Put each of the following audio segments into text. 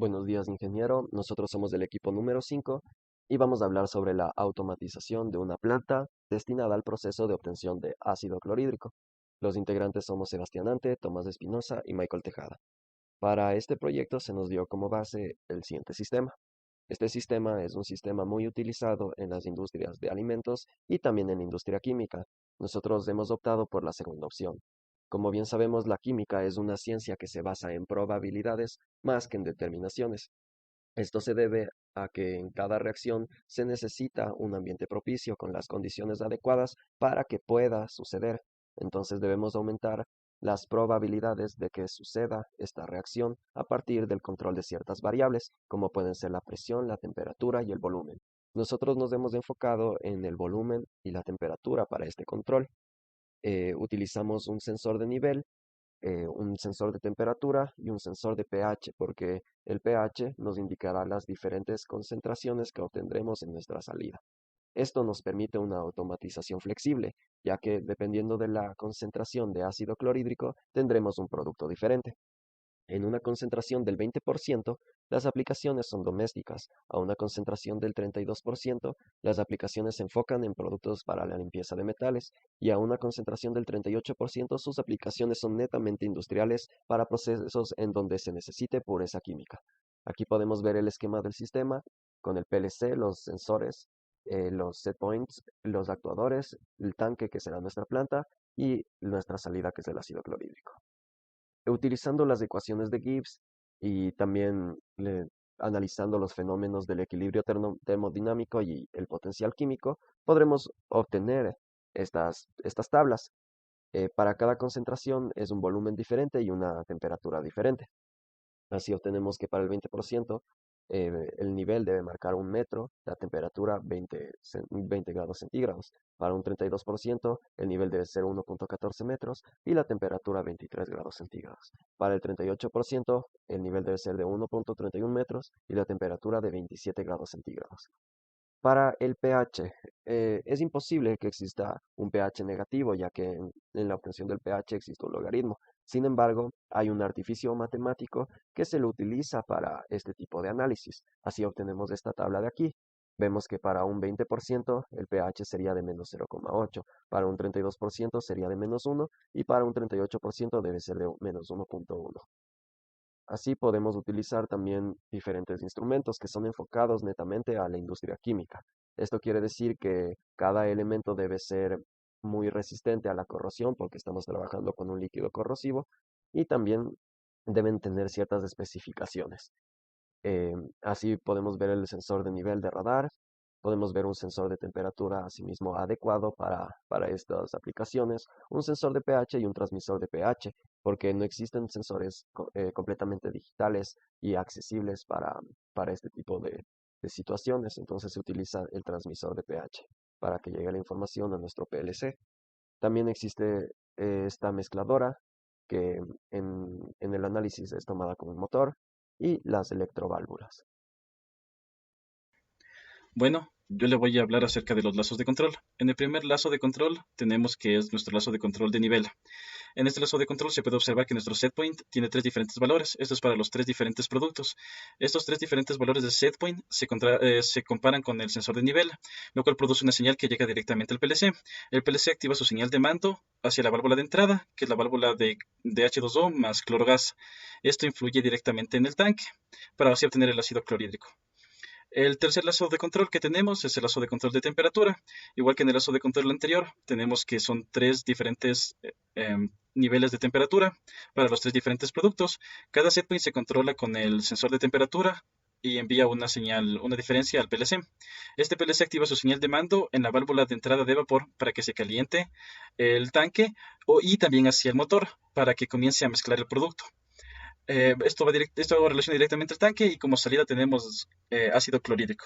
Buenos días, ingeniero. Nosotros somos del equipo número 5 y vamos a hablar sobre la automatización de una planta destinada al proceso de obtención de ácido clorhídrico. Los integrantes somos Sebastián Ante, Tomás Espinosa y Michael Tejada. Para este proyecto se nos dio como base el siguiente sistema. Este sistema es un sistema muy utilizado en las industrias de alimentos y también en la industria química. Nosotros hemos optado por la segunda opción. Como bien sabemos, la química es una ciencia que se basa en probabilidades más que en determinaciones. Esto se debe a que en cada reacción se necesita un ambiente propicio con las condiciones adecuadas para que pueda suceder. Entonces debemos aumentar las probabilidades de que suceda esta reacción a partir del control de ciertas variables, como pueden ser la presión, la temperatura y el volumen. Nosotros nos hemos enfocado en el volumen y la temperatura para este control. Utilizamos un sensor de nivel, un sensor de temperatura y un sensor de pH, porque el pH nos indicará las diferentes concentraciones que obtendremos en nuestra salida. Esto nos permite una automatización flexible, ya que dependiendo de la concentración de ácido clorhídrico tendremos un producto diferente. En una concentración del 20%, las aplicaciones son domésticas. A una concentración del 32%, las aplicaciones se enfocan en productos para la limpieza de metales, y a una concentración del 38%, sus aplicaciones son netamente industriales para procesos en donde se necesite pureza química. Aquí podemos ver el esquema del sistema con el PLC, los sensores, los set points, los actuadores, el tanque que será nuestra planta y nuestra salida que es el ácido clorhídrico. Utilizando las ecuaciones de Gibbs y también analizando los fenómenos del equilibrio termodinámico y el potencial químico, podremos obtener estas tablas. Para cada concentración es un volumen diferente y una temperatura diferente. Así obtenemos que para el 20% el nivel debe marcar 1 metro, la temperatura 20 grados centígrados. Para un 32% el nivel debe ser 1,14 metros y la temperatura 23 grados centígrados. Para el 38% el nivel debe ser de 1,31 metros y la temperatura de 27 grados centígrados. Para el pH, es imposible que exista un pH negativo, ya que en la obtención del pH existe un logaritmo. Sin embargo, hay un artificio matemático que se lo utiliza para este tipo de análisis. Así obtenemos esta tabla de aquí. Vemos que para un 20% el pH sería de menos 0,8, para un 32% sería de -1 y para un 38% debe ser de menos 1,1. Así podemos utilizar también diferentes instrumentos que son enfocados netamente a la industria química. Esto quiere decir que cada elemento debe ser muy resistente a la corrosión porque estamos trabajando con un líquido corrosivo y también deben tener ciertas especificaciones. Así podemos ver el sensor de nivel de radar, podemos ver un sensor de temperatura asimismo adecuado para estas aplicaciones, un sensor de pH y un transmisor de pH, porque no existen sensores completamente digitales y accesibles para este tipo de situaciones, entonces se utiliza el transmisor de pH para que llegue la información a nuestro PLC. También existe esta mezcladora que en el análisis es tomada como un motor y las electroválvulas. Bueno, yo le voy a hablar acerca de los lazos de control. En el primer lazo de control tenemos que es nuestro lazo de control de nivel. En este lazo de control se puede observar que nuestro set point tiene tres diferentes valores. Esto es para los tres diferentes productos. Estos tres diferentes valores de set point se comparan con el sensor de nivel, lo cual produce una señal que llega directamente al PLC. El PLC activa su señal de mando hacia la válvula de entrada, que es la válvula de H2O más clorogas. Esto influye directamente en el tanque para así obtener el ácido clorhídrico. El tercer lazo de control que tenemos es el lazo de control de temperatura. Igual que en el lazo de control anterior, tenemos que son tres diferentes niveles de temperatura para los tres diferentes productos. Cada setpoint se controla con el sensor de temperatura y envía una señal, una diferencia al PLC. Este PLC activa su señal de mando en la válvula de entrada de vapor para que se caliente el tanque y también hacia el motor para que comience a mezclar el producto. Esto relaciona directamente al tanque y como salida tenemos ácido clorhídrico.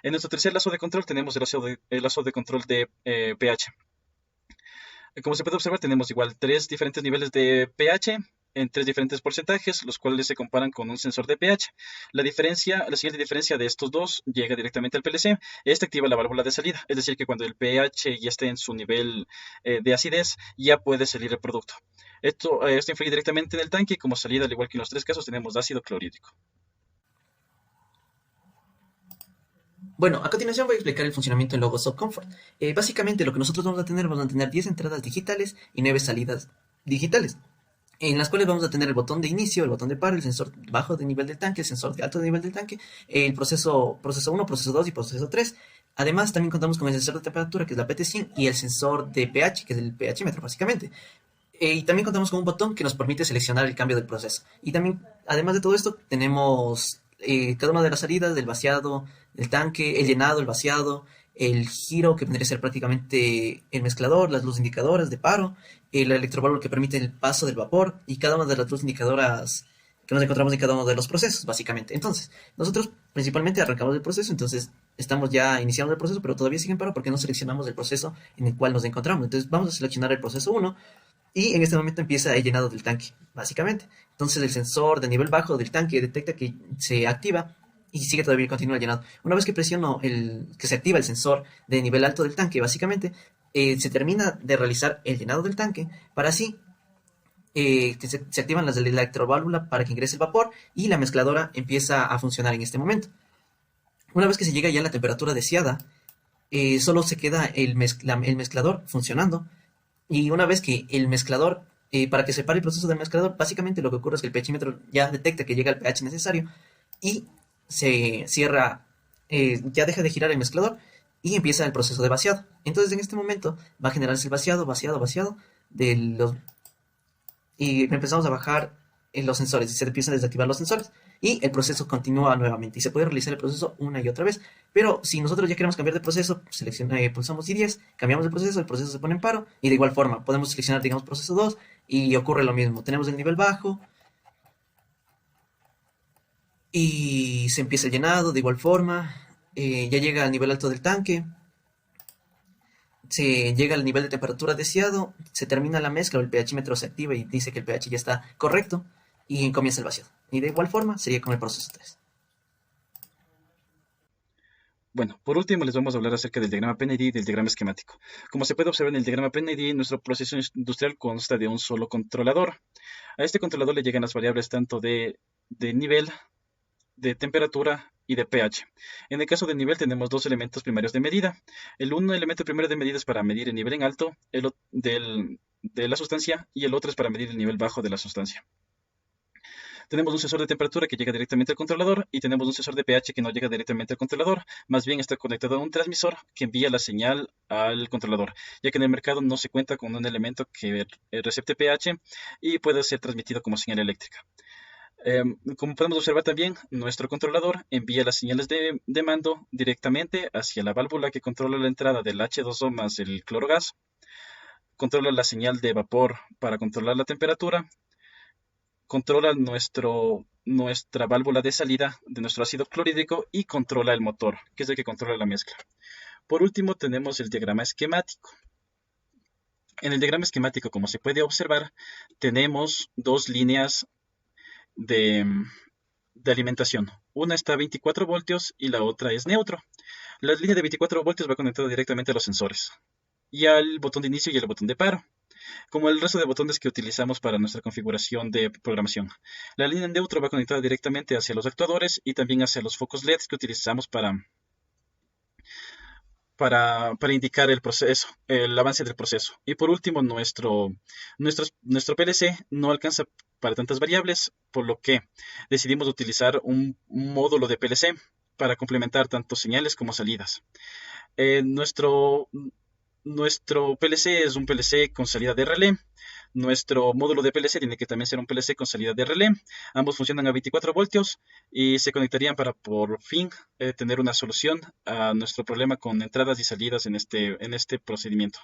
En nuestro tercer lazo de control tenemos el lazo de control de pH. Como se puede observar, tenemos igual tres diferentes niveles de pH en tres diferentes porcentajes, los cuales se comparan con un sensor de pH. La siguiente diferencia de estos dos llega directamente al PLC. Este activa la válvula de salida, es decir, que cuando el pH ya esté en su nivel de acidez, ya puede salir el producto. Esto influye directamente en el tanque y como salida, al igual que en los tres casos, tenemos ácido clorhídrico. Bueno, a continuación voy a explicar el funcionamiento del logo Subcomfort. Básicamente lo que nosotros vamos a tener 10 entradas digitales y 9 salidas digitales, en las cuales vamos a tener el botón de inicio, el botón de paro, el sensor bajo de nivel del tanque, el sensor de alto de nivel del tanque, el proceso 1, proceso 2 y proceso 3. Además, también contamos con el sensor de temperatura, que es la PT100, y el sensor de pH, que es el pH-metro, básicamente. Y también contamos con un botón que nos permite seleccionar el cambio del proceso. Y también, además de todo esto, tenemos cada una de las salidas del vaciado del tanque, el llenado, el vaciado, el giro, que vendría a ser prácticamente el mezclador, las luces indicadoras de paro, el electroválvulo que permite el paso del vapor y cada una de las luces indicadoras que nos encontramos en cada uno de los procesos, básicamente. Entonces, nosotros principalmente arrancamos el proceso, entonces estamos ya iniciando el proceso, pero todavía sigue en paro porque no seleccionamos el proceso en el cual nos encontramos. Entonces, vamos a seleccionar el proceso 1 y en este momento empieza el llenado del tanque, básicamente. Entonces el sensor de nivel bajo del tanque detecta que se activa y sigue todavía continúa el llenado. Una vez que presiono que se activa el sensor de nivel alto del tanque, básicamente, se termina de realizar el llenado del tanque para así que se activan las de la electroválvula para que ingrese el vapor y la mezcladora empieza a funcionar en este momento. Una vez que se llega ya a la temperatura deseada, solo se queda el mezclador funcionando. Y una vez que el mezclador, para que se pare el proceso del mezclador, básicamente lo que ocurre es que el pHímetro ya detecta que llega al pH necesario y se cierra, ya deja de girar el mezclador y empieza el proceso de vaciado. Entonces en este momento va a generarse el vaciado de los, y empezamos a bajar en los sensores y se empiezan a desactivar los sensores y el proceso continúa nuevamente y se puede realizar el proceso una y otra vez. Pero si nosotros ya queremos cambiar de proceso, pulsamos I10, cambiamos de proceso, el proceso se pone en paro y de igual forma podemos seleccionar, digamos, proceso 2 y ocurre lo mismo. Tenemos el nivel bajo y se empieza el llenado de igual forma, ya llega al nivel alto del tanque, se llega al nivel de temperatura deseado, se termina la mezcla, el pHímetro se activa y dice que el pH ya está correcto y comienza el vaciado. Y de igual forma sería con el proceso 3. Bueno, por último les vamos a hablar acerca del diagrama PND y del diagrama esquemático. Como se puede observar en el diagrama PND, nuestro proceso industrial consta de un solo controlador. A este controlador le llegan las variables tanto de nivel, de temperatura y de pH. En el caso del nivel tenemos dos elementos primarios de medida. El uno elemento primero de medida es para medir el nivel en alto de la sustancia y el otro es para medir el nivel bajo de la sustancia. Tenemos un sensor de temperatura que llega directamente al controlador y tenemos un sensor de pH que no llega directamente al controlador, más bien está conectado a un transmisor que envía la señal al controlador, ya que en el mercado no se cuenta con un elemento que recepte pH y pueda ser transmitido como señal eléctrica. Como podemos observar también, nuestro controlador envía las señales de mando directamente hacia la válvula que controla la entrada del H2O más el clorogas, controla la señal de vapor para controlar la temperatura, controla nuestra válvula de salida de nuestro ácido clorhídrico y controla el motor, que es el que controla la mezcla. Por último, tenemos el diagrama esquemático. En el diagrama esquemático, como se puede observar, tenemos dos líneas de alimentación. Una está a 24 voltios y la otra es neutro. La línea de 24 voltios va conectada directamente a los sensores y al botón de inicio y al botón de paro, como el resto de botones que utilizamos para nuestra configuración de programación. La línea neutro va conectada directamente hacia los actuadores y también hacia los focos LEDs que utilizamos para indicar el proceso, el avance del proceso. Y por último, nuestro PLC no alcanza para tantas variables, por lo que decidimos utilizar un módulo de PLC para complementar tanto señales como salidas. Nuestro PLC es un PLC con salida de relé. Nuestro módulo de PLC tiene que también ser un PLC con salida de relé. Ambos funcionan a 24 voltios y se conectarían para por fin tener una solución a nuestro problema con entradas y salidas en este procedimiento.